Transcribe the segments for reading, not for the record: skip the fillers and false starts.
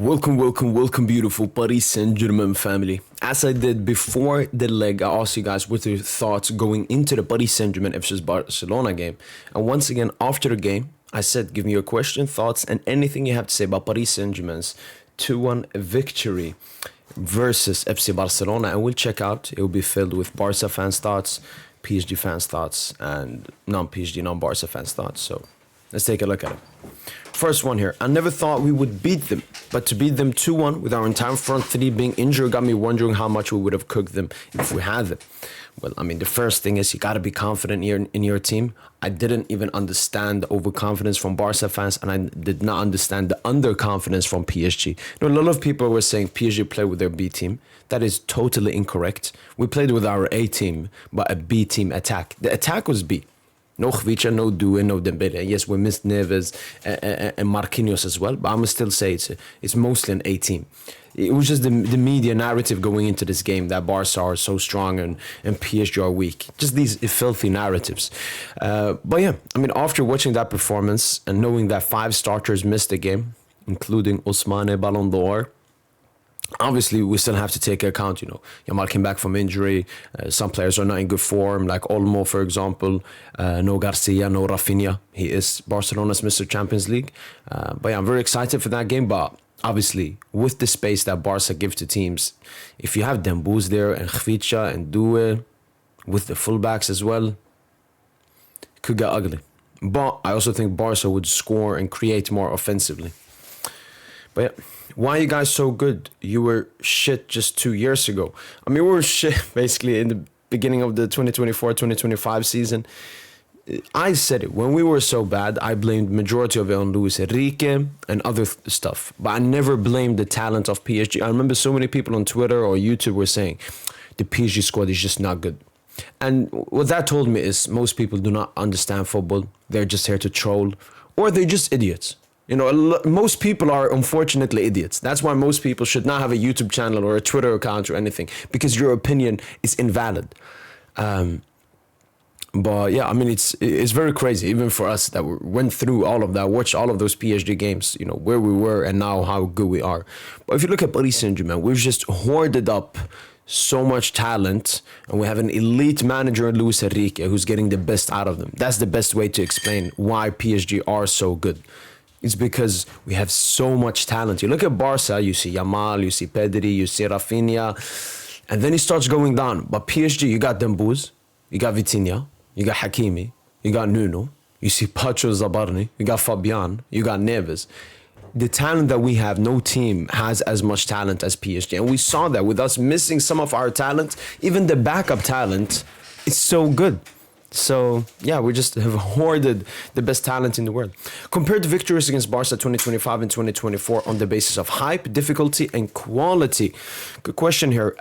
Welcome, beautiful Paris Saint-Germain family. As I did before the leg, I asked you guys what your thoughts going into the Paris Saint-Germain versus Barcelona game. And once again, after the game, I said, give me your question, thoughts, and anything you have to say about Paris Saint-Germain's 2-1 victory versus FC Barcelona. And we'll check out, it will be filled with Barca fans' thoughts, PSG fans' thoughts, and non-PSG, non-Barca fans' thoughts. So let's take a look at it. First one here. I never thought we would beat them, but to beat them 2-1 with our entire front three being injured got me wondering how much we would have cooked them if we had them. Well, I mean, the first thing is you got to be confident in your team. I didn't even understand the overconfidence from Barca fans, and I did not understand the underconfidence from PSG. You know, a lot of people were saying PSG played with their B team. That is totally incorrect. We played with our A team, but a B team attack. The attack was B. No Raphinha, no Due, no Dembele. Yes, we missed Neves and Marquinhos as well, but I'm still say it's mostly an A team. It was just the media narrative going into this game that Barca are so strong and PSG are weak. Just these filthy narratives. But yeah, I mean, after watching that performance and knowing that 5 starters missed the game, including Ousmane Ballon d'Or, obviously, we still have to take account, Yamal came back from injury. Some players are not in good form, like Olmo, for example. No Garcia, no Raphinha. He is Barcelona's Mr. Champions League. But yeah, I'm very excited for that game. But obviously, with the space that Barca give to teams, if you have Dembuz there and Raphinha and Due, with the fullbacks as well, it could get ugly. But I also think Barca would score and create more offensively. But yeah, why are you guys so good? You were shit just 2 years ago. I mean, we were shit basically in the beginning of the 2024-2025 season. I said it. When we were so bad, I blamed majority of it on Luis Enrique and other stuff. But I never blamed the talent of PSG. I remember so many people on Twitter or YouTube were saying, the PSG squad is just not good. And what that told me is most people do not understand football. They're just here to troll. Or they're just idiots. Most people are unfortunately idiots. That's why most people should not have a YouTube channel or a Twitter account or anything, because your opinion is invalid. But yeah, I mean, it's very crazy, even for us that we went through all of that, watched all of those PSG games, where we were and now how good we are. But if you look at Paris Saint-Germain, we've just hoarded up so much talent, and we have an elite manager, Luis Enrique, who's getting the best out of them. That's the best way to explain why PSG are so good. It's because we have so much talent. You look at Barca, you see Yamal, you see Pedri, you see Raphinha, and then it starts going down. But PSG, you got Dembuz, you got Vitinha, you got Hakimi, you got Nuno, you see Pacho, Zabarni, you got Fabian, you got Neves. The talent that we have, no team has as much talent as PSG. And we saw that with us missing some of our talent, even the backup talent, it's so good. So, yeah, we just have hoarded the best talent in the world. Compared to victories against Barca 2025 and 2024 on the basis of hype, difficulty, and quality. Good question here.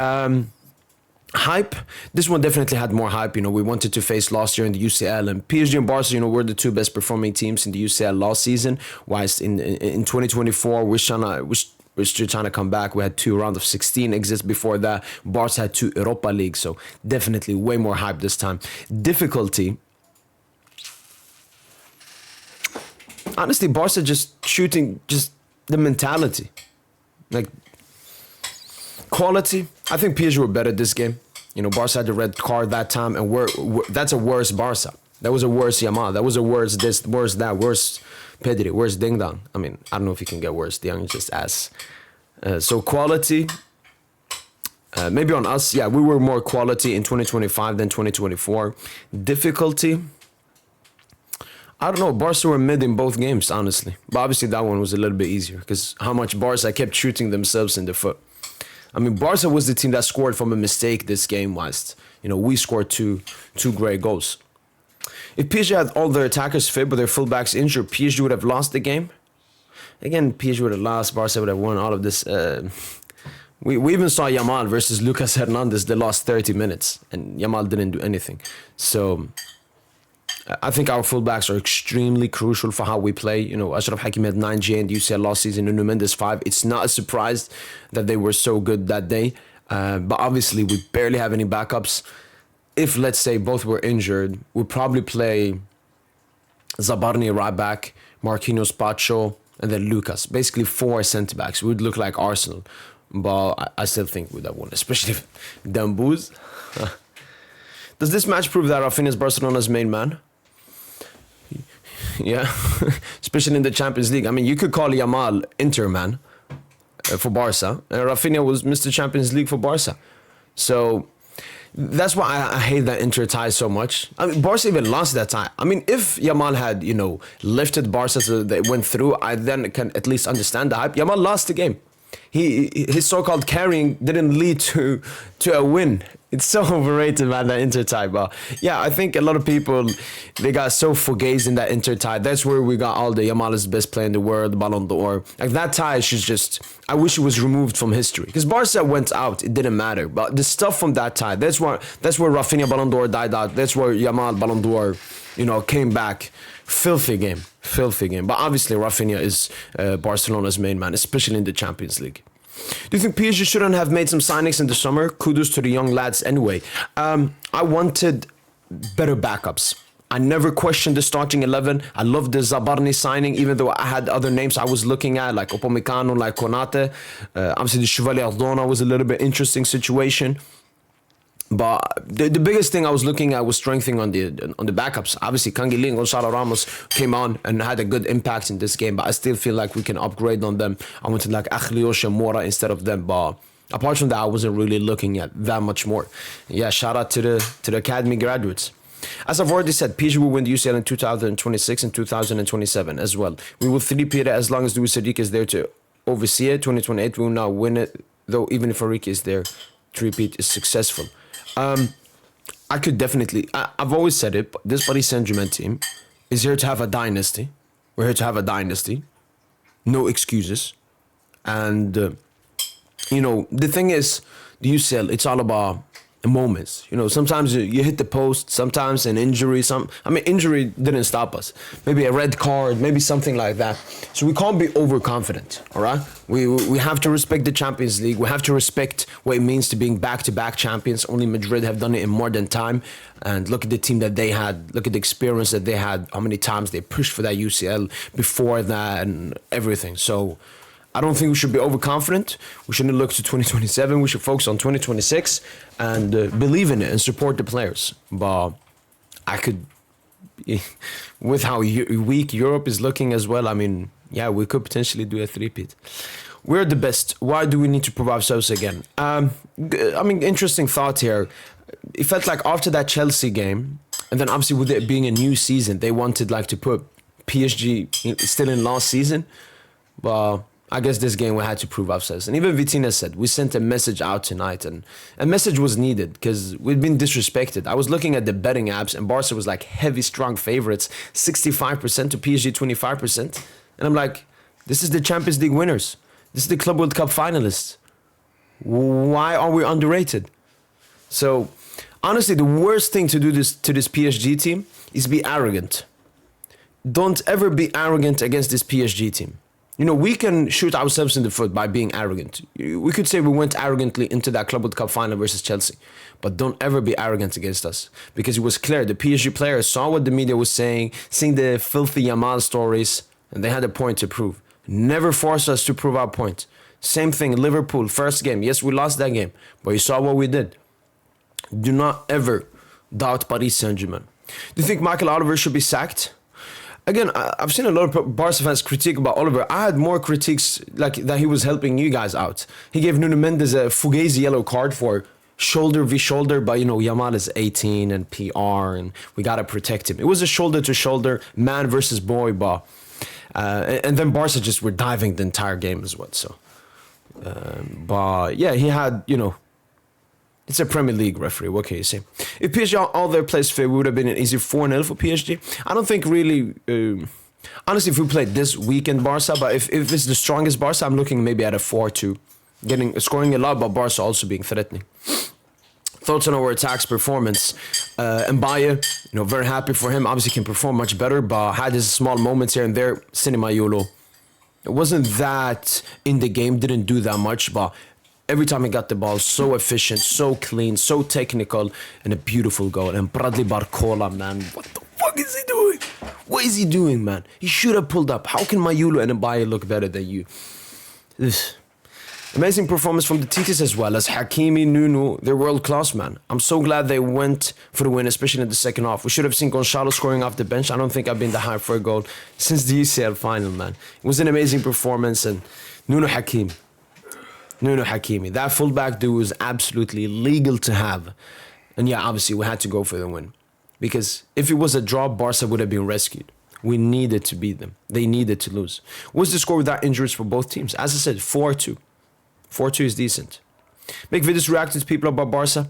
Hype, this one definitely had more hype. We wanted to face last year in the UCL, and PSG and Barca, were the 2 best performing teams in the UCL last season. Whilst in 2024, we're still trying to come back. We had 2 rounds of 16 exist before that. Barca had 2 Europa League, so definitely way more hype this time. Difficulty. Honestly, Barca just shooting, just the mentality. Like, quality, I think PSG were better this game. Barca had the red card that time, and that's a worse Barca. That was a worse Yamal. That was a worse this, worse that, worse Pedri, worse Ding Dong. I mean, I don't know if you can get worse. Ding is just ass. So quality, maybe on us, yeah, we were more quality in 2025 than 2024. Difficulty, I don't know. Barca were mid in both games, honestly. But obviously that one was a little bit easier because how much Barca kept shooting themselves in the foot. I mean, Barca was the team that scored from a mistake this game, whilst, we scored two great goals. If PSG had all their attackers fit but their fullbacks injured, PSG would have lost the game. Again, PSG would have lost, Barca would have won all of this. We even saw Yamal versus Lucas Hernandez. They lost 30 minutes, and Yamal didn't do anything. So I think our fullbacks are extremely crucial for how we play. Achraf Hakimi had 9 G in the UCL last season, Nuno Mendes 5. It's not a surprise that they were so good that day. But obviously, we barely have any backups. If, let's say, both were injured, we'd probably play Zabarni right back, Marquinhos, Pacho, and then Lucas. Basically 4 centre-backs. We would look like Arsenal. But I still think we would have won, especially if Dembouz. Does this match prove that Raphinha is Barcelona's main man? Yeah, especially in the Champions League. I mean, you could call Yamal Inter man for Barca, and Raphinha was Mr. Champions League for Barca. So that's why I hate that Inter tie so much. I mean, Barca even lost that tie. I mean, if Yamal had, lifted Barca so they went through, I then can at least understand the hype. Yamal lost the game. His so-called carrying didn't lead to a win. It's so overrated, man, that Inter tie. But yeah, I think a lot of people, they got so fugazi in that Inter tie. That's where we got all the Yamal is the best player in the world, Ballon d'Or. Like that tie should just, I wish it was removed from history. Because Barca went out, it didn't matter. But the stuff from that tie, that's where Raphinha Ballon d'Or died out. That's where Yamal Ballon d'Or, came back. Filthy game. But obviously Raphinha is Barcelona's main man, especially in the Champions League. Do you think PSG shouldn't have made some signings in the summer? Kudos to the young lads anyway. I wanted better backups. I never questioned the starting 11. I loved the Zabarni signing, even though I had other names I was looking at, like Upamecano, like Konate. Obviously, the Chevalier Ardona was a little bit interesting situation. But the biggest thing I was looking at was strengthening on the backups. Obviously, Canguilí and Gonzalo Ramos came on and had a good impact in this game, but I still feel like we can upgrade on them. I wanted like Akhliosh and Mora instead of them, but apart from that, I wasn't really looking at that much more. Yeah, shout out to the academy graduates. As I've already said, PSG will win the UCL in 2026 and 2027 as well. We will three-peat it as long as Luis Enrique is there to oversee it. 2028, we will not win it, though even if Enrique is there, three-peat is successful. I could definitely, I've always said it, but this Paris Saint-Germain team is here to have a dynasty. We're here to have a dynasty. No excuses. And, the thing is, the UCL, it's all about moments. Sometimes you hit the post, sometimes an injury. Injury didn't stop us. Maybe a red card, maybe something like that. So we can't be overconfident, all right? We have to respect the Champions League. We have to respect what it means to being back-to-back champions. Only Madrid have done it in more than time. And look at the team that they had. Look at the experience that they had. How many times they pushed for that UCL before that and everything. So I don't think we should be overconfident. We shouldn't look to 2027. We should focus on 2026 and believe in it and support the players. But with how weak Europe is looking as well, we could potentially do a three-peat. We're the best. Why do we need to prove ourselves again? Interesting thought here. It felt like after that Chelsea game, and then obviously with it being a new season, they wanted to put PSG still in last season. But I guess this game we had to prove ourselves. And even Vitinha said, we sent a message out tonight. And a message was needed because we'd been disrespected. I was looking at the betting apps and Barca was like heavy, strong favorites. 65% to PSG, 25%. And I'm like, this is the Champions League winners. This is the Club World Cup finalists. Why are we underrated? So, honestly, the worst thing to do to this PSG team is be arrogant. Don't ever be arrogant against this PSG team. We can shoot ourselves in the foot by being arrogant. We could say we went arrogantly into that Club World Cup final versus Chelsea. But don't ever be arrogant against us. Because it was clear, the PSG players saw what the media was saying, seeing the filthy Yamal stories, and they had a point to prove. Never force us to prove our point. Same thing, Liverpool, first game. Yes, we lost that game, but you saw what we did. Do not ever doubt Paris Saint-Germain. Do you think Michael Oliver should be sacked? Again, I've seen a lot of Barca fans critique about Oliver. I had more critiques like that he was helping you guys out. He gave Nuno Mendes a fugazi yellow card for shoulder v shoulder, but Yamal is 18 and PR and we got to protect him. It was a shoulder to shoulder, man versus boy, but and then Barca just were diving the entire game as well. So, but yeah, he had, it's a Premier League referee. What can you say? If PSG all their players fit, we would have been an easy 4-0 for PSG. I don't think really. Honestly, if we played this weekend Barca, but if it's the strongest Barca, I'm looking maybe at a 4-2, scoring a lot, but Barca also being threatening. Thoughts on our attack's performance? Mbaye, very happy for him. Obviously, can perform much better, but had his small moments here and there. Cinema Yolo. It wasn't that in the game, didn't do that much, but every time he got the ball, so efficient, so clean, so technical, and a beautiful goal. And Bradley Barcola, man, what the fuck fuck is he doing? What is he doing, man? He should have pulled up. How can Mayulu and Mbaye look better than you? This. Amazing performance from the Titis as well as Hakimi, Nuno. They're world class, man. I'm so glad they went for the win, especially in the second half. We should have seen Gonçalo scoring off the bench. I don't think I've been the hype for a goal since the UCL final, man. It was an amazing performance, and Nuno Hakimi. That fullback duo was absolutely legal to have. And yeah, obviously we had to go for the win. Because if it was a draw, Barca would have been rescued. We needed to beat them. They needed to lose. What's the score without injuries for both teams? As I said, 4-2. 4-2 is decent. Make videos reacting to people about Barca.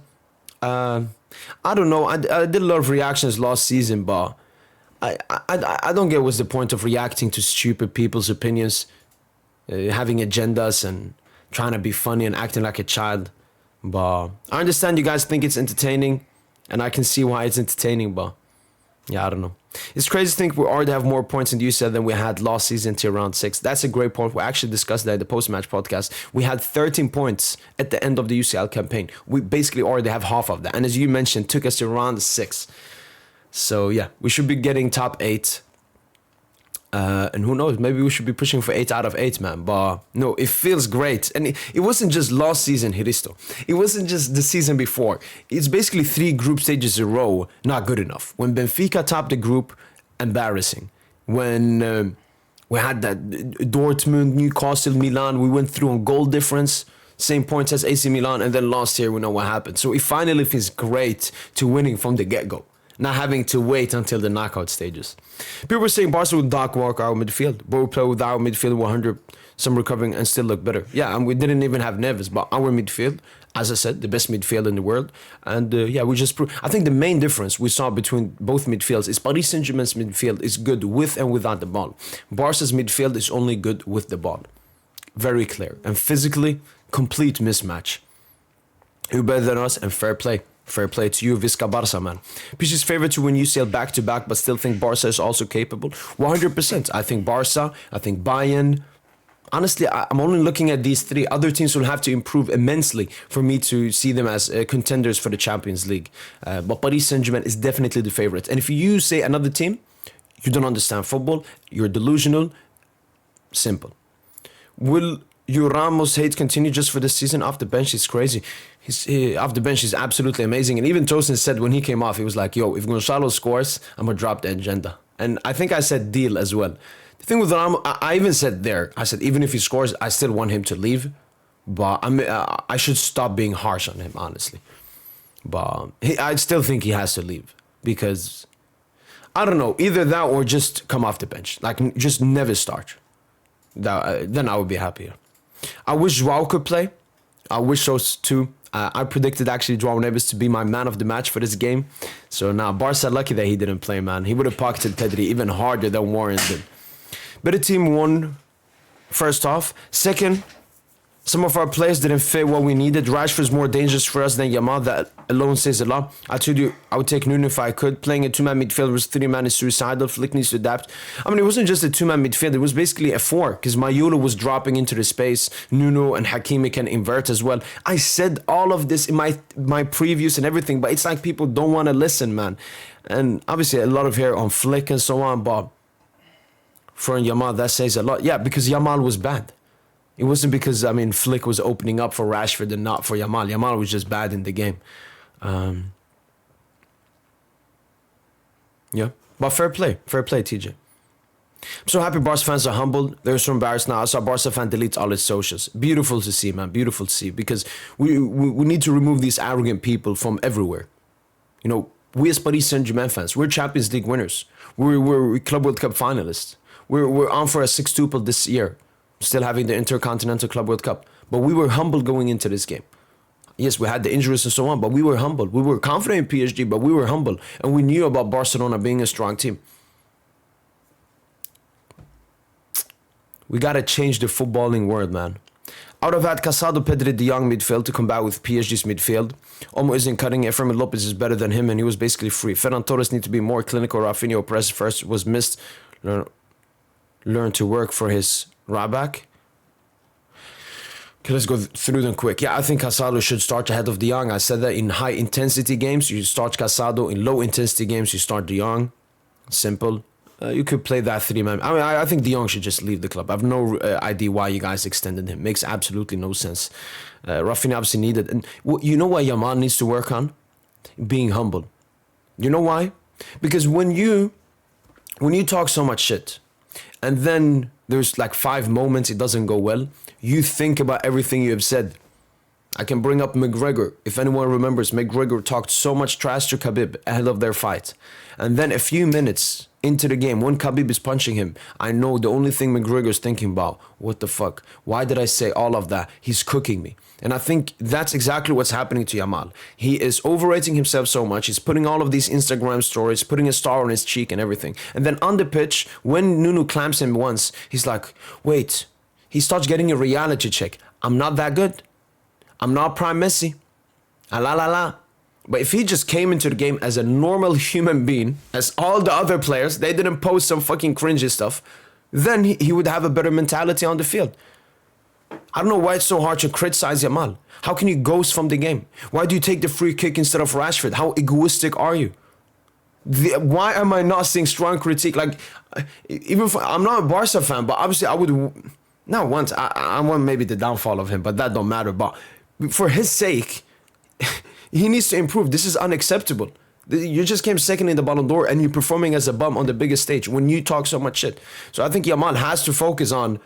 I don't know. I did a lot of reactions last season, but I don't get what's the point of reacting to stupid people's opinions, having agendas and trying to be funny and acting like a child. But I understand you guys think it's entertaining, and I can see why it's entertaining, but yeah, I don't know. It's crazy to think we already have more points in the UCL than we had last season till round 6. That's a great point. We actually discussed that in the post-match podcast. We had 13 points at the end of the UCL campaign. We basically already have half of that. And as you mentioned, took us to round 6. So yeah, we should be getting top 8. And who knows, maybe we should be pushing for 8 out of 8, man. But no, it feels great. And it wasn't just last season, Hristo. It wasn't just the season before. It's basically 3 group stages in a row, not good enough. When Benfica topped the group, embarrassing. When we had that Dortmund, Newcastle, Milan, we went through on goal difference, same points as AC Milan, and then last year we know what happened. So it finally feels great to winning from the get-go, not having to wait until the knockout stages. People were saying Barca would walk our midfield, but we play with our midfield 100, some recovering and still look better. Yeah, and we didn't even have Neves, but our midfield, as I said, the best midfield in the world. And yeah, we just proved. I think the main difference we saw between both midfields is Paris Saint-Germain's midfield is good with and without the ball. Barca's midfield is only good with the ball. Very clear. And physically, complete mismatch. Who better than us, and fair play. Fair play to you, Visca Barca, man. PSG's favorite to win UCL back-to-back, but still think Barca is also capable. 100%. I think Barca, I think Bayern. Honestly, I'm only looking at these 3. Other teams will have to improve immensely for me to see them as contenders for the Champions League. But Paris Saint-Germain is definitely the favorite. And if you say another team, you don't understand football, you're delusional. Simple. Will your Ramos hate continue just for this season? Off the bench, he's crazy. Off the bench, he's absolutely amazing. And even Tosin said when he came off, he was like, yo, if Gonçalo scores, I'm going to drop the agenda. And I think I said deal as well. The thing with Ramos, I even said there, I said, even if he scores, I still want him to leave. But I should stop being harsh on him, honestly. But I still think he has to leave. Because, I don't know, either that or just come off the bench. Like, just never start. Then I would be happier. I wish Joao could play. I wish those two. I predicted actually Joao Neves to be my man of the match for this game. So now Barca lucky that he didn't play, man. He would have pocketed Pedri even harder than Warren did. But the team won first half. Second, some of our players didn't fit what we needed. Rashford's more dangerous for us than Yamal. That alone says a lot. I told you I would take Nuno if I could. Playing a 2-man midfield was 3-man is suicidal. Flick needs to adapt. I mean, it wasn't just a 2-man midfield. It was basically a 4 because Mayulu was dropping into the space. Nuno and Hakimi can invert as well. I said all of this in my previews and everything, but it's like people don't want to listen, man. And obviously a lot of hair on Flick and so on, but for Yamal, that says a lot. Yeah, because Yamal was bad. It wasn't because, I mean, Flick was opening up for Rashford and not for Yamal. Yamal was just bad in the game. Yeah. But fair play, TJ. I'm so happy Barca fans are humbled. They're so embarrassed now. I saw Barca fan delete all his socials. Beautiful to see, man. Beautiful to see. Because we need to remove these arrogant people from everywhere. You know, we as Paris Saint-Germain fans, we're Champions League winners. We're Club World Cup finalists. We're on for a 6-tuple this year. Still having the Intercontinental Club World Cup. But we were humbled going into this game. Yes, we had the injuries and so on, but we were humbled. We were confident in PSG, but we were humble. And we knew about Barcelona being a strong team. We got to change the footballing world, man. Out of that, Casado, Pedri, De Jong midfield to combat with PSG's midfield. Olmo isn't cutting it. Fermin Lopez is better than him, and he was basically free. Ferran Torres needs to be more clinical. Raphinha press first was missed. Learn to work for his right back. Okay, let's go through them quick. Yeah, I think Casado should start ahead of De Jong. I said that in high-intensity games, you start Casado. In low-intensity games, you start De Jong. Simple. You could play that three-man. I mean, I think De Jong should just leave the club. I have no idea why you guys extended him. Makes absolutely no sense. Raphinha obviously needed. And you know what Yamal needs to work on? Being humble. You know why? Because when you talk so much shit, and then there's like 5 moments it doesn't go well, you think about everything you have said. I can bring up McGregor. If anyone remembers, McGregor talked so much trash to Khabib ahead of their fight. And then a few minutes into the game, when Khabib is punching him, I know the only thing McGregor's thinking about, what the fuck? Why did I say all of that? He's cooking me. And I think that's exactly what's happening to Yamal. He is overrating himself so much. He's putting all of these Instagram stories, putting a star on his cheek and everything. And then on the pitch, when Nuno clamps him once, he's like, wait. He starts getting a reality check. I'm not that good. I'm not Prime Messi. La la la. But if he just came into the game as a normal human being, as all the other players, they didn't post some fucking cringy stuff, then he would have a better mentality on the field. I don't know why it's so hard to criticize Yamal. How can you ghost from the game? Why do you take the free kick instead of Rashford? How egoistic are you? Why am I not seeing strong critique? Like, even if I'm not a Barca fan, but obviously I would... Not once. I want maybe the downfall of him, but that don't matter. But for his sake... He needs to improve. This is unacceptable. You just came second in the Ballon d'Or and you're performing as a bum on the biggest stage when you talk so much shit. So I think Yamal has to focus on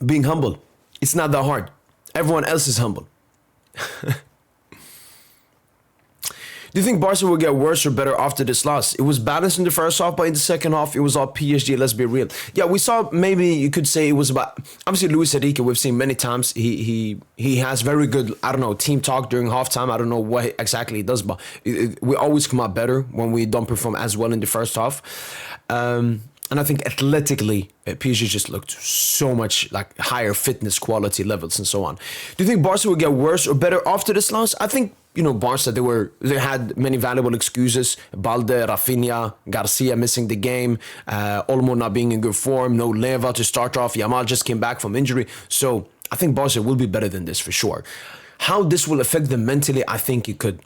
being humble. It's not that hard. Everyone else is humble. Do you think Barca will get worse or better after this loss? It was balanced in the first half, but in the second half, it was all PSG, let's be real. Yeah, we saw, maybe you could say it was about, obviously Luis Enrique, we've seen many times, he has very good, I don't know, team talk during halftime. I don't know what exactly he does, but we always come out better when we don't perform as well in the first half. And I think athletically, PSG just looked so much like higher fitness quality levels and so on. Do you think Barca will get worse or better after this loss? I think, you know, Barca, they had many valuable excuses. Balde, Raphinha, Garcia missing the game, Olmo not being in good form, no Leva to start off. Yamal just came back from injury. So I think Barca will be better than this for sure. How this will affect them mentally, I think it could.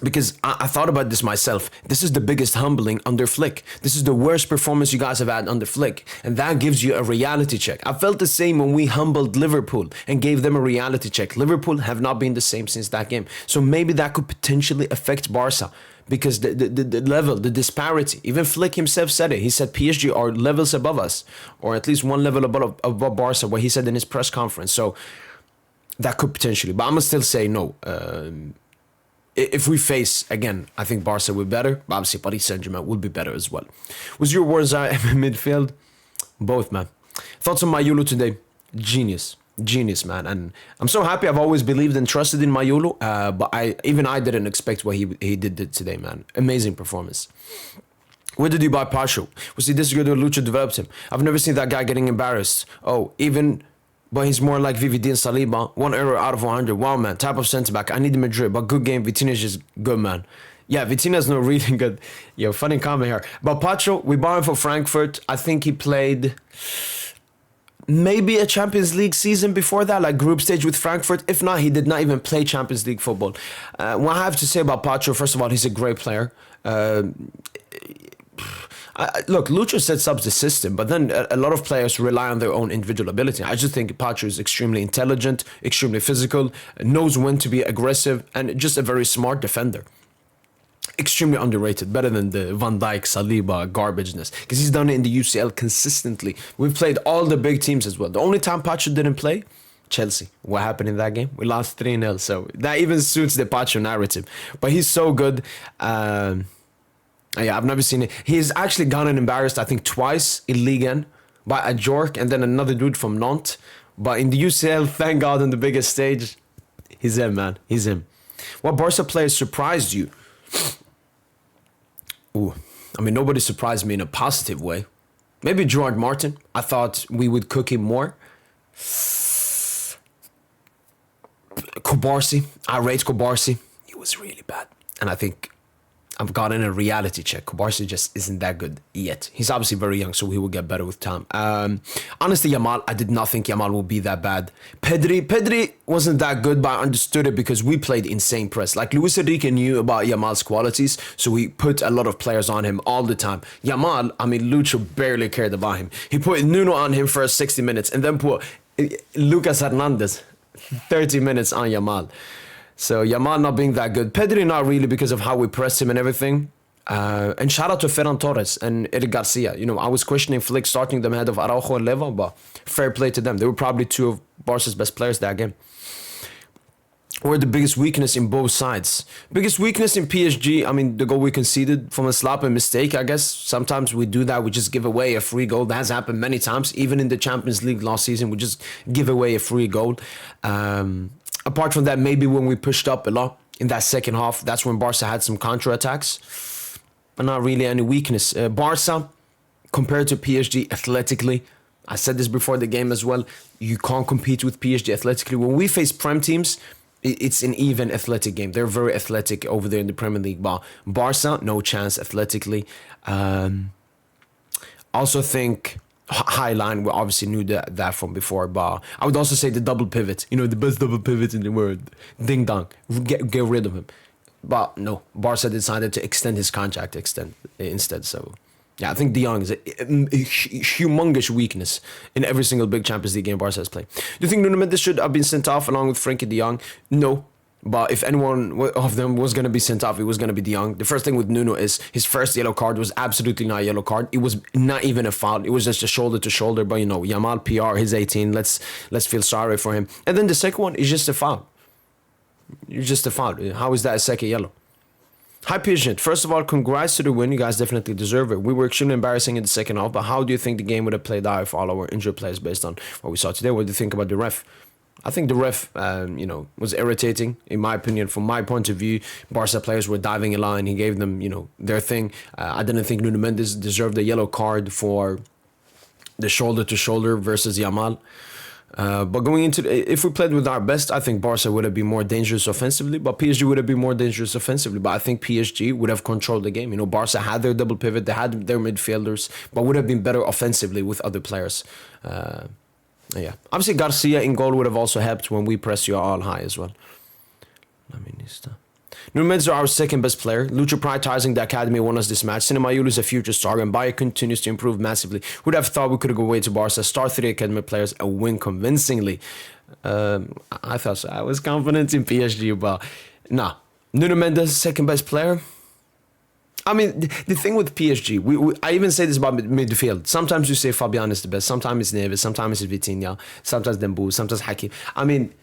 Because I thought about this myself. This is the biggest humbling under Flick. This is the worst performance you guys have had under Flick. And that gives you a reality check. I felt the same when we humbled Liverpool and gave them a reality check. Liverpool have not been the same since that game. So maybe that could potentially affect Barca. Because the level, the disparity. Even Flick himself said it. He said PSG are levels above us. Or at least one level above Barca. What he said in his press conference. So that could potentially. But I'm going to still say no. If we face, again, I think Barca will be better. But obviously, Paris Saint-Germain will be better as well. Was your words midfield? Both, man. Thoughts on Mayulu today? Genius. Genius, man. And I'm so happy. I've always believed and trusted in Mayulu. But I didn't expect what he did today, man. Amazing performance. Where did you buy Pacho? Was he this good or Lucho developed him? I've never seen that guy getting embarrassed. Oh, even... But he's more like Vitinha Saliba. 1 error out of 100. Wow, man. Type of centre-back. I need Madrid, but good game. Vitinha is just good, man. Yeah, Vitinha's not really good. Yo, funny comment here. But Pacho, we bought him for Frankfurt. I think he played maybe a Champions League season before that, like group stage with Frankfurt. If not, he did not even play Champions League football. What I have to say about Pacho, first of all, he's a great player. Look, Lucho sets up the system, but then a lot of players rely on their own individual ability. I just think Pacho is extremely intelligent, extremely physical, knows when to be aggressive, and just a very smart defender. Extremely underrated, better than the Van Dijk, Saliba garbageness, because he's done it in the UCL consistently. We've played all the big teams as well. The only time Pacho didn't play, Chelsea. What happened in that game? We lost 3-0, so that even suits the Pacho narrative. But he's so good. Yeah, I've never seen it. He's actually gotten embarrassed, I think, twice in Ligue 1 by a Jork and then another dude from Nantes. But in the UCL, thank God, on the biggest stage, he's him, man. He's him. What Barca players surprised you? Ooh, I mean, nobody surprised me in a positive way. Maybe Gerard Martin. I thought we would cook him more. Kubarsi. I rate Kubarsi. He was really bad. And I think I've gotten a reality check. Barca just isn't that good yet. He's obviously very young, so he will get better with time. Honestly, Yamal, I did not think Yamal would be that bad. Pedri wasn't that good, but I understood it because we played insane press. Like, Luis Enrique knew about Yamal's qualities, so he put a lot of players on him all the time. Yamal, I mean, Lucho barely cared about him. He put Nuno on him for 60 minutes and then put Lucas Hernandez 30 minutes on Yamal. So Yamal not being that good. Pedri not really because of how we pressed him and everything. And shout out to Ferran Torres and Eric Garcia. You know, I was questioning Flick starting them ahead of Araujo and Leva, but fair play to them. They were probably two of Barca's best players that game. Or the biggest weakness in both sides. Biggest weakness in PSG, I mean, the goal we conceded from a slap and mistake, I guess. Sometimes we do that. We just give away a free goal. That has happened many times. Even in the Champions League last season, we just give away a free goal. Apart from that, maybe when we pushed up a lot in that second half, that's when Barca had some counter-attacks. But not really any weakness. Barca, compared to PSG athletically, I said this before the game as well, you can't compete with PSG athletically. When we face Prem teams, it's an even athletic game. They're very athletic over there in the Premier League. But Barca, no chance athletically. Also think high line, we obviously knew that from before, but I would also say the double pivot, you know, the best double pivot in the world. Ding dong. Get rid of him. But no, Barca decided to extend his contract instead. So yeah, I think De Jong is a humongous weakness in every single big Champions League game Barca has played. Do you think Nuno Mendes should have been sent off along with Frenkie De Jong? No. But if anyone of them was going to be sent off, it was going to be De Jong. The first thing with Nuno is his first yellow card was absolutely not a yellow card. It was not even a foul. It was just a shoulder to shoulder. But, you know, Yamal PR, he's 18. Let's feel sorry for him. And then the second one is just a foul. It's just a foul. How is that a second yellow? Hi, Pigeon. First of all, congrats to the win. You guys definitely deserve it. We were extremely embarrassing in the second half. But how do you think the game would have played out if all our injured players based on what we saw today? What do you think about the ref? I think the ref, was irritating, in my opinion. From my point of view, Barca players were diving a line. He gave them, their thing. I didn't think Nuno Mendes deserved a yellow card for the shoulder-to-shoulder versus Yamal. But going into if we played with our best, I think Barca would have been more dangerous offensively, but PSG would have been more dangerous offensively. But I think PSG would have controlled the game. You know, Barca had their double pivot, they had their midfielders, but would have been better offensively with other players. Yeah, obviously Garcia in goal would have also helped when we press you all high as well. Nuno Mendes are our second best player. Lucho prioritizing the academy won us this match. Cinemayulu is a future star and Bayer continues to improve massively. Would have thought we could go away to Barca, start 3 academy players and win convincingly. I thought so. I was confident in PSG, but nah. Nuno Mendes, second best player. I mean, the thing with PSG, I even say this about midfield. Sometimes you say Fabian is the best. Sometimes it's Neves. Sometimes it's Vitinha. Sometimes Dembu. Sometimes Hakim. I mean,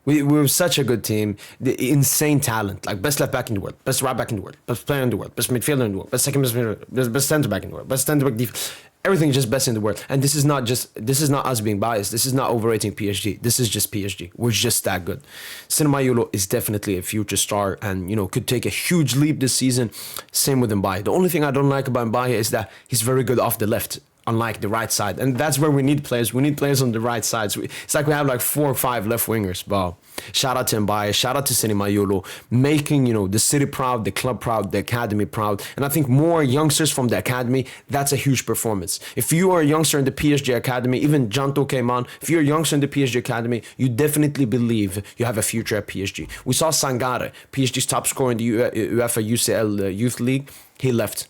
we're such a good team. The insane talent. Like, best left back in the world. Best right back in the world. Best player in the world. Best midfielder in the world. Best second best midfielder. Best centre back in the world. Best centre back defense. Everything is just best in the world. And this is not us being biased. This is not overrating PSG. This is just PSG. We're just that good. Cinemayulu is definitely a future star and, could take a huge leap this season. Same with Mbaye. The only thing I don't like about Mbaye is that he's very good off the left, unlike the right side. And that's where we need players. We need players on the right side. So it's like we have like 4 or 5 left wingers. But shout out to Mbaye. Shout out to Cinemayulu. Making, the city proud, the club proud, the academy proud. And I think more youngsters from the academy, that's a huge performance. If you are a youngster in the PSG academy, even Janto came on. If you're a youngster in the PSG academy, you definitely believe you have a future at PSG. We saw Sangare, PSG's top scorer in the UEFA UCL Youth League. He left.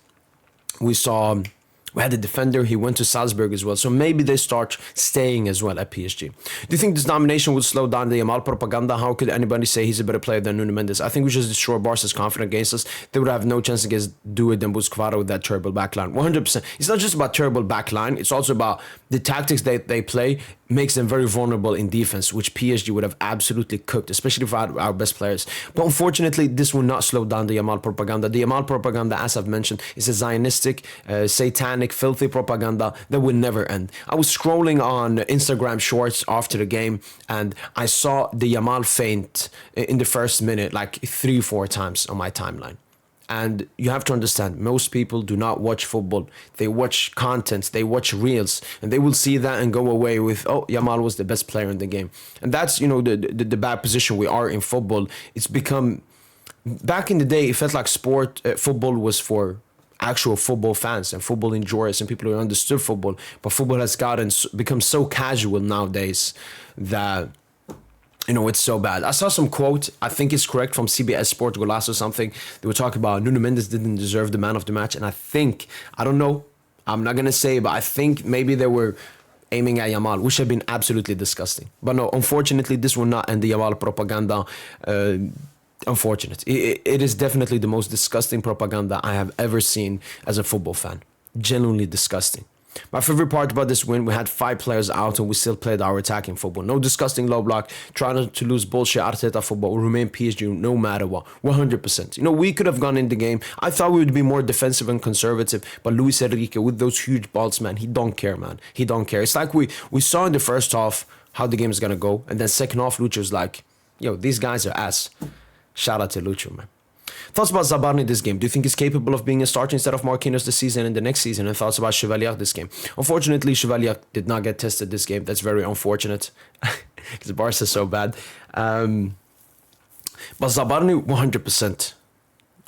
We had a defender, he went to Salzburg as well. So maybe they start staying as well at PSG. Do you think this nomination would slow down the Yamal propaganda? How could anybody say he's a better player than Nuno Mendes? I think we just destroy Barca's confidence against us. They would have no chance against Duet and Busquets with that terrible backline. 100%. It's not just about terrible backline. It's also about the tactics that they play makes them very vulnerable in defense, which PSG would have absolutely cooked, especially for our best players. But unfortunately, this will not slow down the Yamal propaganda. The Yamal propaganda, as I've mentioned, is a Zionistic, satanic, filthy propaganda that will never end. I was scrolling on Instagram shorts after the game, and I saw the Yamal feint in the first minute like 3-4 times on my timeline. And you have to understand, most people do not watch football. They watch content, they watch reels, and they will see that and go away with, oh, Yamal was the best player in the game. And that's, the bad position we are in football. It's become back in the day, it felt like football was for actual football fans and football enjoyers and people who understood football. But football has become so casual nowadays that it's so bad. I saw some quote, I think it's correct, from CBS Sport Golazo or something. They were talking about Nuno Mendes didn't deserve the man of the match, and I don't know, I'm not gonna say, but I think maybe they were aiming at Yamal, which had been absolutely disgusting. But no, unfortunately, this will not end the Yamal propaganda. Unfortunate. It is definitely the most disgusting propaganda I have ever seen as a football fan. Genuinely disgusting. My favorite part about this win, we had 5 players out and we still played our attacking football. No disgusting low block, trying not to lose bullshit Arteta football, we remain PSG no matter what, 100%. We could have gone in the game. I thought we would be more defensive and conservative, but Luis Enrique, with those huge balls, man, he don't care, man. He don't care. It's like we saw in the first half how the game is going to go, and then second half, Lucho's like, yo, these guys are ass. Shout out to Lucho, man. Thoughts about Zabarni this game? Do you think he's capable of being a starter instead of Marquinhos this season and the next season? And thoughts about Chevalier this game? Unfortunately, Chevalier did not get tested this game. That's very unfortunate because Barca is so bad. But Zabarni, 100%.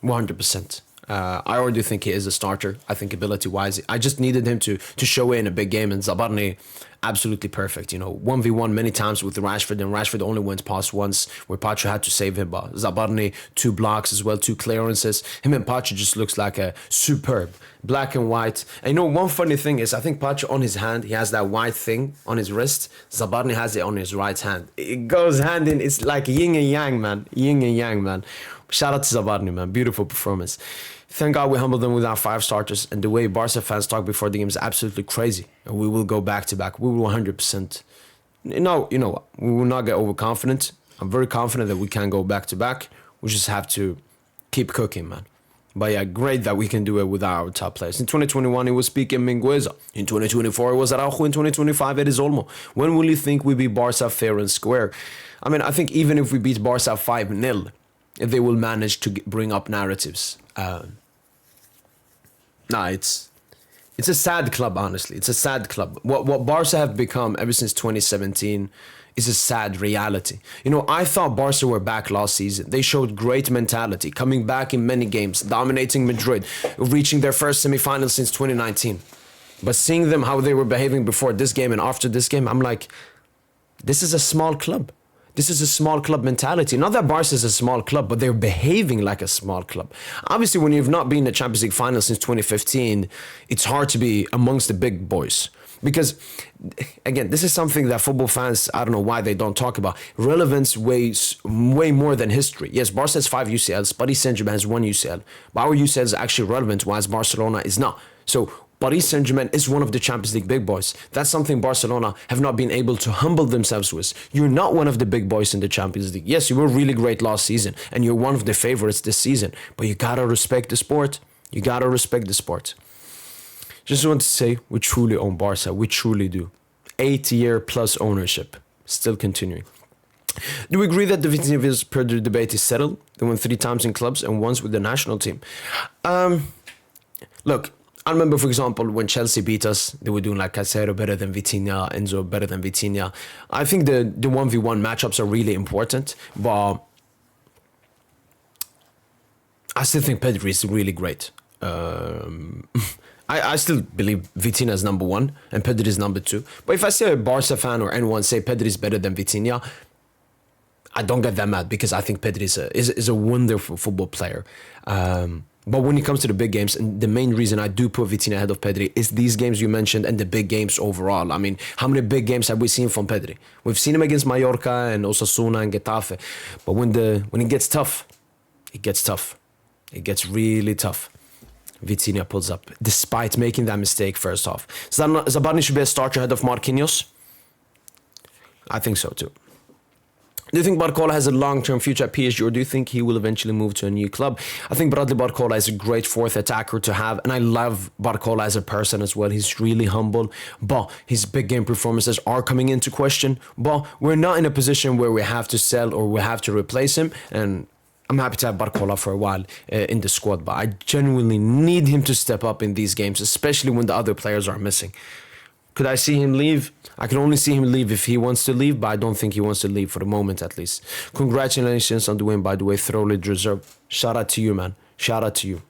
100%. I already think he is a starter. I think ability-wise, I just needed him to show in a big game, and Zabarni, absolutely perfect. 1v1 many times with Rashford, and Rashford only went past once where Pacho had to save him. But Zabarni, 2 blocks as well, 2 clearances. Him and Pacho just looks like a superb black and white. And one funny thing is, I think Pacho on his hand, he has that white thing on his wrist. Zabarni has it on his right hand. It goes hand in. It's like yin and yang, man. Yin and yang, man. Shout out to Zabarni, man. Beautiful performance. Thank God we humbled them with our 5 starters, and the way Barca fans talk before the game is absolutely crazy. And we will go back to back. We will 100%. No, you know what? We will not get overconfident. I'm very confident that we can go back to back. We just have to keep cooking, man. But yeah, great that we can do it with our top players. In 2021, it was Piqué and Mingueza. In 2024, it was Araujo. In 2025, it is Olmo. When will you think we beat Barca fair and square? I think even if we beat Barca 5-0, they will manage to bring up narratives. It's a sad club, honestly. It's a sad club. What Barca have become ever since 2017 is a sad reality. I thought Barca were back last season. They showed great mentality, coming back in many games, dominating Madrid, reaching their first semi-final since 2019. But seeing them, how they were behaving before this game and after this game, I'm like, this is a small club. This is a small club mentality. Not that Barca is a small club, but they're behaving like a small club. Obviously, when you've not been in the Champions League final since 2015, it's hard to be amongst the big boys. Because, again, this is something that football fans, I don't know why they don't talk about. Relevance weighs way more than history. Yes, Barca has 5 UCLs, Paris Saint-Germain has 1 UCL. But our UCL is actually relevant, whilst Barcelona is not. So Paris Saint-Germain is one of the Champions League big boys. That's something Barcelona have not been able to humble themselves with. You're not one of the big boys in the Champions League. Yes, you were really great last season, and you're one of the favorites this season. But you gotta respect the sport. You gotta respect the sport. Just want to say, we truly own Barca. We truly do. 8-year plus ownership. Still continuing. Do we agree that the Vitinha vs Pedri debate is settled? They won 3 times in clubs and once with the national team. Look, I remember, for example, when Chelsea beat us, they were doing like Casero better than Vitinha, Enzo better than Vitinha. I think the 1v1 matchups are really important, but I still think Pedri is really great. I still believe Vitinha is number 1 and Pedri is number 2. But if I say a Barca fan or anyone say Pedri is better than Vitinha, I don't get that mad because I think Pedri is a wonderful football player. But when it comes to the big games, and the main reason I do put Vitinha ahead of Pedri is these games you mentioned and the big games overall. I mean, how many big games have we seen from Pedri? We've seen him against Mallorca and Osasuna and Getafe. But when it gets tough, it gets tough. It gets really tough. Vitinha pulls up, despite making that mistake first half. Zabarni should be a starter ahead of Marquinhos? I think so too. Do you think Barcola has a long-term future at PSG, or do you think he will eventually move to a new club? I think Bradley Barcola is a great 4th attacker to have, and I love Barcola as a person as well. He's really humble, but his big game performances are coming into question. But we're not in a position where we have to sell or we have to replace him, and I'm happy to have Barcola for a while in the squad, but I genuinely need him to step up in these games, especially when the other players are missing. Could I see him leave? I can only see him leave if he wants to leave, but I don't think he wants to leave for the moment at least. Congratulations on the win, by the way. Thoroughly deserved. Shout out to you, man. Shout out to you.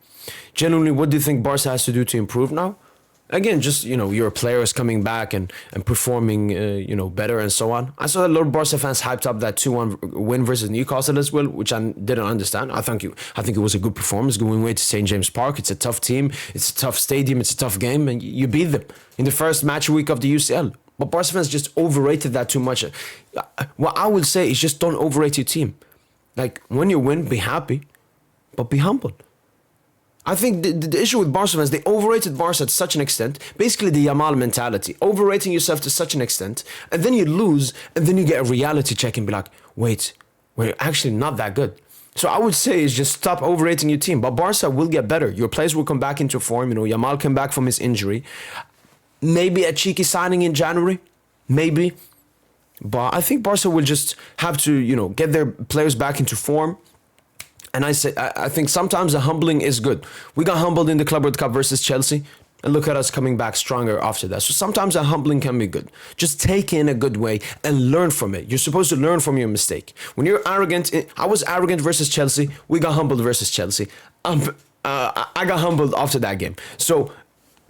Genuinely, what do you think Barca has to do to improve now? Again, just, your players coming back and performing, better and so on. I saw a lot of Barca fans hyped up that 2-1 win versus Newcastle as well, which I didn't understand. I think it was a good performance going away to St. James Park. It's a tough team. It's a tough stadium. It's a tough game. And you beat them in the first match week of the UCL. But Barca fans just overrated that too much. What I would say is just don't overrate your team. Like, when you win, be happy, but be humble. I think the issue with Barca fans, they overrated Barca to such an extent. Basically, the Yamal mentality. Overrating yourself to such an extent. And then you lose, and then you get a reality check and be like, wait, we're actually not that good. So I would say is just stop overrating your team. But Barca will get better. Your players will come back into form. Yamal came back from his injury. Maybe a cheeky signing in January. Maybe. But I think Barca will just have to, get their players back into form. And I think sometimes the humbling is good. We got humbled in the Club World Cup versus Chelsea. And look at us coming back stronger after that. So sometimes a humbling can be good. Just take it in a good way and learn from it. You're supposed to learn from your mistake. When you're arrogant, I was arrogant versus Chelsea. We got humbled versus Chelsea. I got humbled after that game. So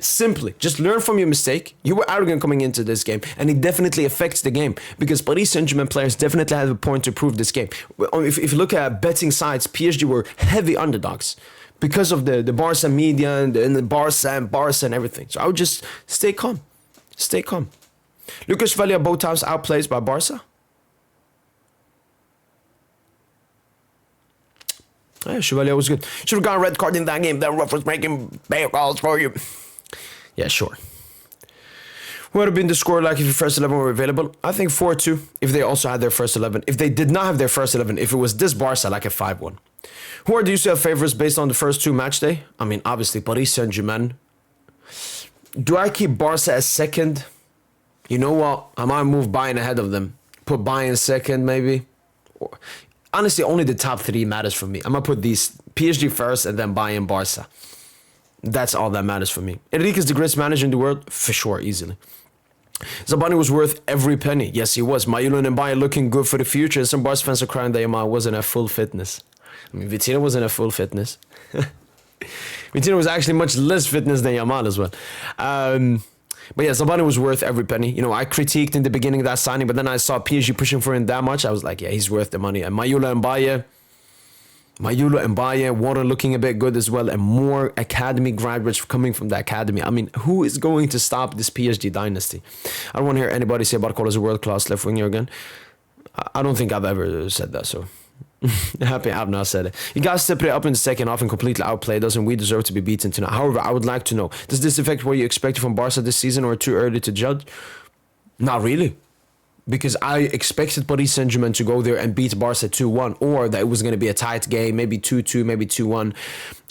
simply, just learn from your mistake. You were arrogant coming into this game, and it definitely affects the game because Paris Saint-Germain players definitely have a point to prove this game. If you look at betting sites, PSG were heavy underdogs because of the Barca media and the Barca and everything. So I would just stay calm. Stay calm. Lucas Chevalier both times outplays by Barca. Yeah, Chevalier was good. Should have got a red card in that game. That ref was making bad calls for you. Yeah, sure. What would have been the score like if your first 11 were available? I think 4-2 if they also had their first 11. If they did not have their first 11, if it was this Barca, like a 5-1. Who are the UCL favorites based on the first two match day? I mean, obviously, Paris Saint-Germain. Do I keep Barca as second? You know what? I might move Bayern ahead of them. Put Bayern second, maybe. Honestly, only the top three matters for me. I'm going to put these PSG first and then Bayern, Barca. That's all that matters for me. Enrique is the greatest manager in the world? For sure, easily. Zabani was worth every penny. Yes, he was. Mayulo and Bayern looking good for the future. And some Barca fans are crying that Yamal wasn't at full fitness. I mean, Vitinha wasn't at full fitness. Vitinha was actually much less fitness than Yamal as well. But yeah, Zabani was worth every penny. I critiqued in the beginning of that signing, but then I saw PSG pushing for him that much. I was like, yeah, he's worth the money. And Mayulo and Bayern, Warren looking a bit good as well, and more academy graduates coming from the academy. I mean, who is going to stop this PSG dynasty? I don't want to hear anybody say Barca is a world-class left winger again. I don't think I've ever said that, so happy I've not said it. You guys step it up in the second half and completely outplay. Doesn't we deserve to be beaten tonight? However, I would like to know, does this affect what you expected from Barca this season, or too early to judge? Not really. Because I expected Paris Saint-Germain to go there and beat Barca 2-1, or that it was going to be a tight game, maybe 2-2, maybe 2-1.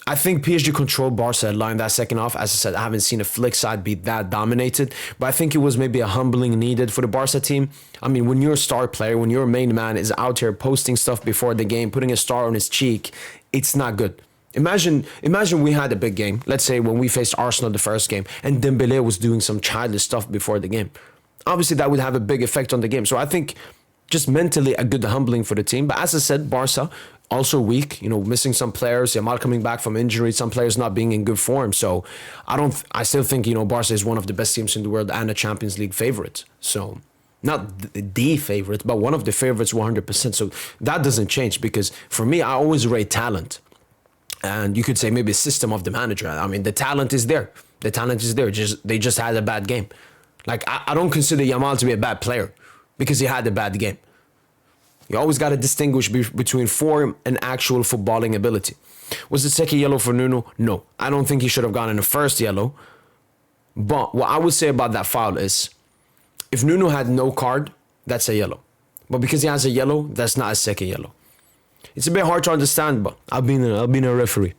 I think PSG controlled Barca a lot in that second half. As I said, I haven't seen a flick side be that dominated, but I think it was maybe a humbling needed for the Barca team. I mean, when your star player, when your main man is out here posting stuff before the game, putting a star on his cheek, it's not good. Imagine we had a big game, let's say when we faced Arsenal the first game, and Dembélé was doing some childish stuff before the game. Obviously, that would have a big effect on the game. So I think just mentally a good humbling for the team. But as I said, Barca also weak, missing some players, Yamal coming back from injury, some players not being in good form. So I still think, Barca is one of the best teams in the world and a Champions League favorite. So not the favorite, but one of the favorites 100%. So that doesn't change because for me, I always rate talent. And you could say maybe a system of the manager. I mean, the talent is there. The talent is there. They just had a bad game. Like, I don't consider Yamal to be a bad player because he had a bad game. You always got to distinguish between form and actual footballing ability. Was the second yellow for Nuno? No. I don't think he should have gotten the first yellow. But what I would say about that foul is, if Nuno had no card, that's a yellow. But because he has a yellow, that's not a second yellow. It's a bit hard to understand, but I've been a referee.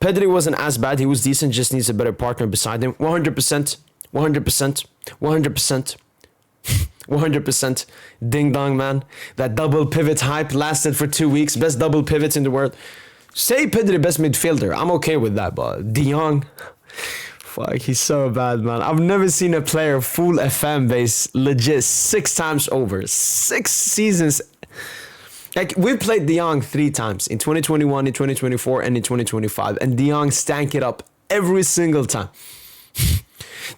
Pedri wasn't as bad. He was decent, just needs a better partner beside him. 100%. 100%, 100%, 100%, ding dong, man. That double pivot hype lasted for 2 weeks. Best double pivots in the world. Say Pedri best midfielder. I'm okay with that, but De Jong, Fuck, he's so bad, man. I've never seen a player fool a fan base legit 6 times over. 6 seasons. Like, we played De Jong 3 times. In 2021, in 2024, and in 2025. And De Jong stank it up every single time.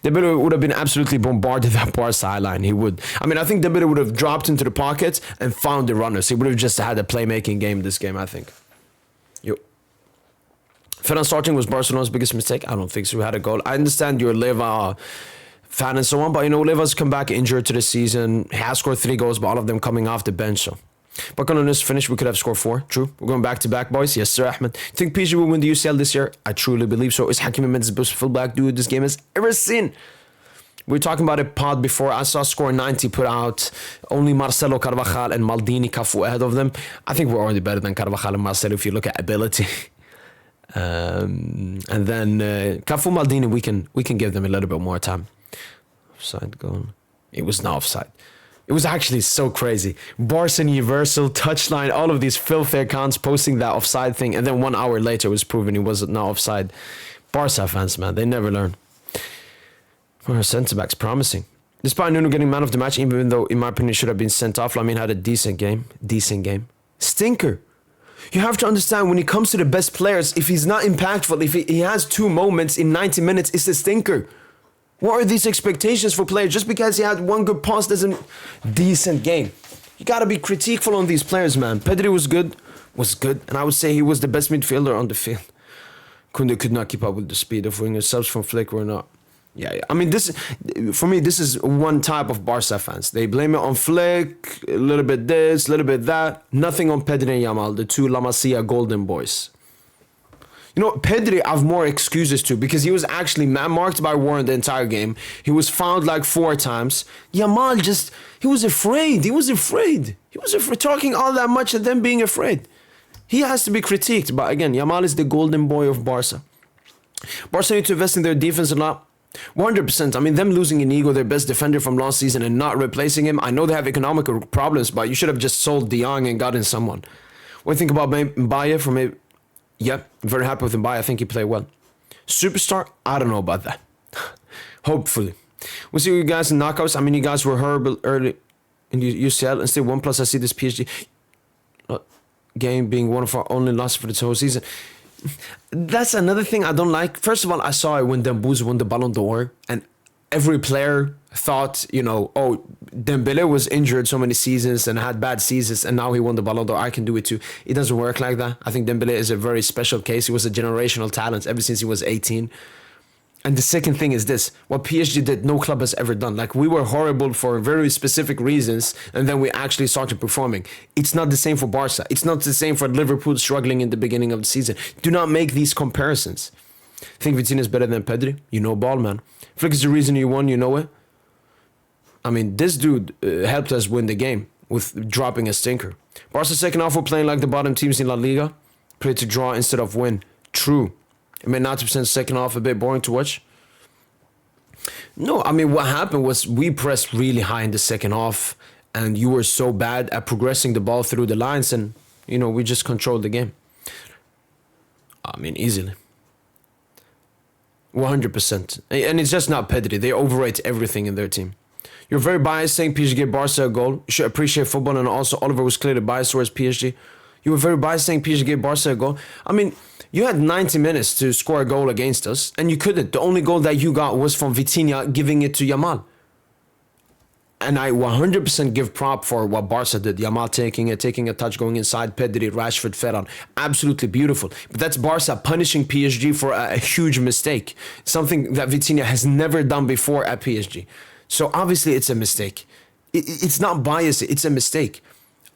Dembele would have been absolutely bombarded that Barca highline. He would. I mean, I think Dembele would have dropped into the pockets and found the runners. He would have just had a playmaking game this game, I think. Yo. Ferran starting was Barcelona's biggest mistake. I don't think so. We had a goal. I understand you're Leva fan and so on, but you know, Leva's come back injured to the season. He has scored 3 goals, but all of them coming off the bench. So, but on this finish, we could have scored 4. True. We're going back to back, boys. Yes, sir, Ahmed. Think PSG will win the UCL this year? I truly believe so. Is Hakimi Mendes the best fullback dude this game has ever seen? We were talking about a pod before. I saw score 90 put out. Only Marcelo, Carvajal, and Maldini, Cafu ahead of them. I think we're already better than Carvajal and Marcelo if you look at ability. And then Cafu, Maldini, we can give them a little bit more time. Offside goal. It was not offside. It was actually so crazy. Barca Universal, Touchline, all of these filthy accounts posting that offside thing. And then 1 hour later it was proven it was not offside. Barca fans, man, they never learn. Our centre-back's promising. Despite Nuno getting man of the match, even though, in my opinion, should have been sent off, Lamine had a decent game. Stinker. You have to understand, when it comes to the best players, if he's not impactful, if he has 2 moments in 90 minutes, it's a stinker. What are these expectations for players? Just because he had 1 good pass doesn't... Decent game. You got to be critiqueful on these players, man. Pedri was good. And I would say he was the best midfielder on the field. Kunde could not keep up with the speed of wingers. Subs from Flick were not. Yeah. I mean, for me, this is one type of Barca fans. They blame it on Flick, a little bit this, a little bit that. Nothing on Pedri and Yamal, the 2 La Masia golden boys. You know, Pedri I have more excuses to because he was actually man-marked by Warren the entire game. He was fouled like 4 times. Yamal he was afraid. He was afraid. Talking all that much and then being afraid. He has to be critiqued. But again, Yamal is the golden boy of Barca. Barca need to invest in their defense a lot. 100%. I mean, them losing Inigo, their best defender from last season, and not replacing him. I know they have economical problems, but you should have just sold De Jong and gotten someone. What do you think about Mbaye from maybe? Yeah, very happy with Mbaye. I think he played well. Superstar? I don't know about that. Hopefully. We'll see you guys in knockouts. I mean, you guys were horrible early in the UCL and still 1+. I see this PSG game being one of our only losses for the whole season. That's another thing I don't like. First of all, I saw it when Dembouz won the Ballon d'Or, and every player thought, you know, oh, Dembele was injured so many seasons and had bad seasons, and now he won the Ballon d'Or. I can do it too. It doesn't work like that. I think Dembele is a very special case. He was a generational talent ever since he was 18. And the second thing is this, what PSG did, no club has ever done. Like, we were horrible for very specific reasons, and then we actually started performing. It's not the same for Barca. It's not the same for Liverpool struggling in the beginning of the season. Do not make these comparisons. Think Vitinha is better than Pedri? You know ball, man. Flick is the reason you won, you know it? I mean, this dude helped us win the game with dropping a stinker. Barca's second half were playing like the bottom teams in La Liga. Played to draw instead of win. True. I mean, 90% second half, a bit boring to watch. No, I mean, what happened was we pressed really high in the second half, and you were so bad at progressing the ball through the lines, and, you know, we just controlled the game. I mean, easily. 100%. And it's just not Pedri. They overrate everything in their team. You're very biased saying PSG gave Barca a goal. You should appreciate football, and also Oliver was clearly biased towards PSG. You were very biased saying PSG gave Barca a goal. I mean, you had 90 minutes to score a goal against us, and you couldn't. The only goal that you got was from Vitinha giving it to Yamal. And I 100% give prop for what Barca did. Yamal taking a touch, going inside, Pedri, Rashford, Ferran. Absolutely beautiful. But that's Barca punishing PSG for a huge mistake. Something that Vitinha has never done before at PSG. So obviously it's a mistake. It's not biased, it's a mistake.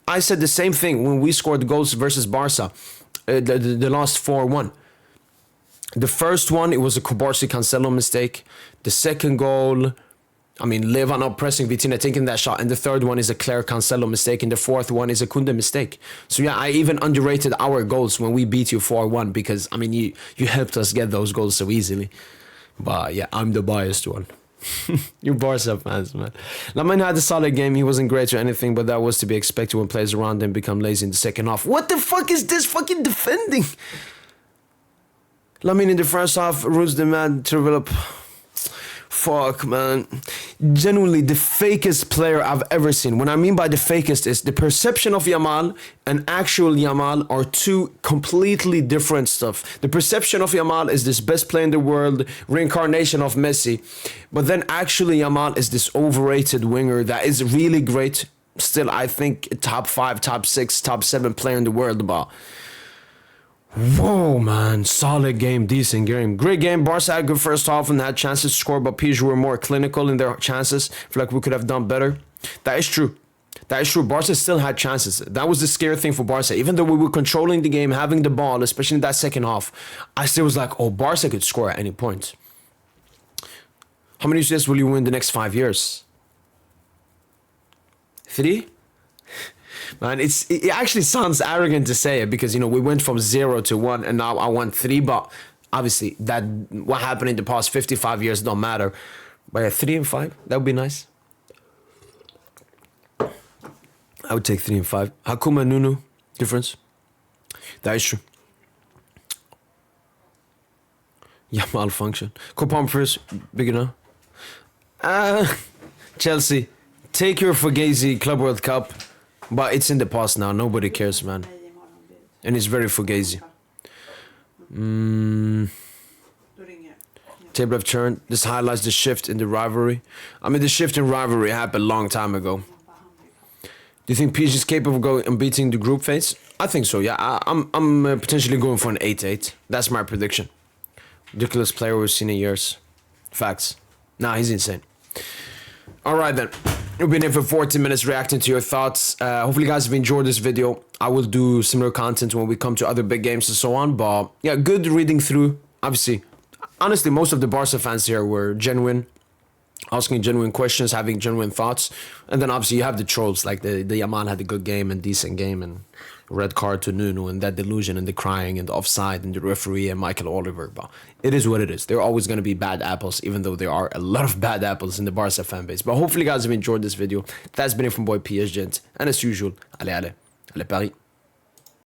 I said the same thing when we scored goals versus Barca. The last 4-1. The first one, it was a Kubarsi Cancelo mistake. The second goal, I mean, Leva not pressing Vitinha, taking that shot. And the third one is a clear Cancelo mistake. And the fourth one is a Kunde mistake. So yeah, I even underrated our goals when we beat you 4-1 because, I mean, you helped us get those goals so easily. But yeah, I'm the biased one. You Barca fans, man. Lamine had a solid game. He wasn't great or anything, but that was to be expected when players around him become lazy in the second half. What the fuck is this fucking defending? Lamine in the first half rules the man to develop. Fuck, man. Genuinely the fakest player I've ever seen. What I mean by the fakest is the perception of Yamal and actual Yamal are two completely different stuff. The perception of Yamal is this best player in the world, reincarnation of Messi. But then actually Yamal is this overrated winger that is really great. Still, I think top 5, top 6, top 7 player in the world. But whoa, man. Solid game, decent game. Great game. Barca had a good first half and had chances to score, but PSG were more clinical in their chances. I feel like we could have done better. That is true. That is true. Barca still had chances. That was the scary thing for Barca. Even though we were controlling the game, having the ball, especially in that second half, I still was like, oh, Barca could score at any point. How many UCS will you win the next 5 years? 3? Man, it actually sounds arrogant to say it because, you know, we went from 0 to 1 and now I won 3, but obviously that what happened in the past 55 years don't matter. But yeah, 3 and 5, that would be nice. I would take 3 and 5. Hakuma Nunu, difference. That is true. Yeah, malfunction. Coupon first, big enough. Chelsea, take your Fugazi Club World Cup. But it's in the past now. Nobody cares, man. And it's very fugazi. Table of turn. This highlights the shift in the rivalry. I mean, the shift in rivalry happened a long time ago. Do you think PSG is capable of going and beating the group phase? I think so, yeah. I'm potentially going for an 8-8. That's my prediction. Ridiculous player we've seen in years. Facts. Nah, he's insane. Alright then. We've been here for 40 minutes reacting to your thoughts. Hopefully you guys have enjoyed this video. I will do similar content when we come to other big games and so on. But yeah, good reading through. Obviously, honestly, most of the Barca fans here were genuine, asking genuine questions, having genuine thoughts. And then obviously you have the trolls, like the Yamal had a good game and decent game and red card to Nuno and that delusion and the crying and the offside and the referee and Michael Oliver. But it is what it is. There are always going to be bad apples, even though there are a lot of bad apples in the Barca fan base. But hopefully you guys have enjoyed this video. That's been it from boy PSG. And as usual, allez, allez, allez Paris.